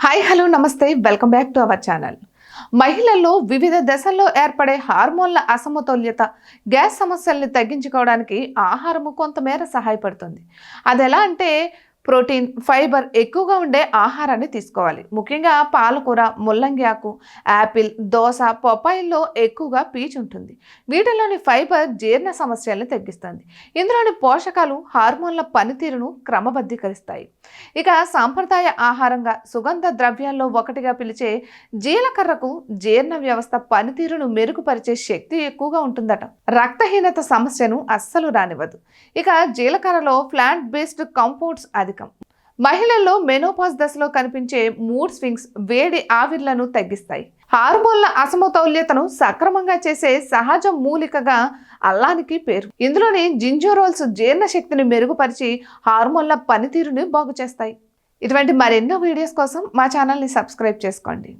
Hi hello నమస్తే welcome back to our channel. మహిళల్లో వివిధ దశల్లో ఏర్పడే హార్మోన్ల అసమతుల్యత, గ్యాస్ సమస్యల్ని తగ్గించుకోవడానికి ఆహారము కొంతమేర సహాయపడుతుంది. అది ఎలా అంటే ప్రోటీన్, ఫైబర్ ఎక్కువగా ఉండే ఆహారాన్ని తీసుకోవాలి. ముఖ్యంగా పాలకూర, ముల్లంగి ఆకు, యాపిల్, దోస, పపాయిల్లో ఎక్కువగా పీచు ఉంటుంది. వీటిలోని ఫైబర్ జీర్ణ సమస్యలను తగ్గిస్తుంది. ఇందులోని పోషకాలు హార్మోన్ల పనితీరును క్రమబద్ధీకరిస్తాయి. ఇక సాంప్రదాయ ఆహారంగా సుగంధ ద్రవ్యాల్లో ఒకటిగా పిలిచే జీలకర్రకు జీర్ణ వ్యవస్థ పనితీరును మెరుగుపరిచే శక్తి ఎక్కువగా ఉంటుందట. రక్తహీనత సమస్యను అస్సలు రానివ్వదు. ఇక జీలకర్రలో ప్లాంట్ బేస్డ్ కంపౌండ్స్ అధికం. మహిళల్లో మెనోపాజ్ దశలో కనిపించే మూడ్ స్వింగ్స్, వేడి ఆవిర్లను తగ్గిస్తాయి. హార్మోన్ల అసమతౌల్యతను సక్రమంగా చేసే సహజ మూలికగా అల్లానికి పేరు. ఇందులోని జింజరోల్స్ జీర్ణ శక్తిని మెరుగుపరిచి హార్మోన్ల పనితీరుని బాగు చేస్తాయి. ఇటువంటి మరెన్నో వీడియోస్ కోసం మా ఛానల్ని సబ్స్క్రైబ్ చేసుకోండి.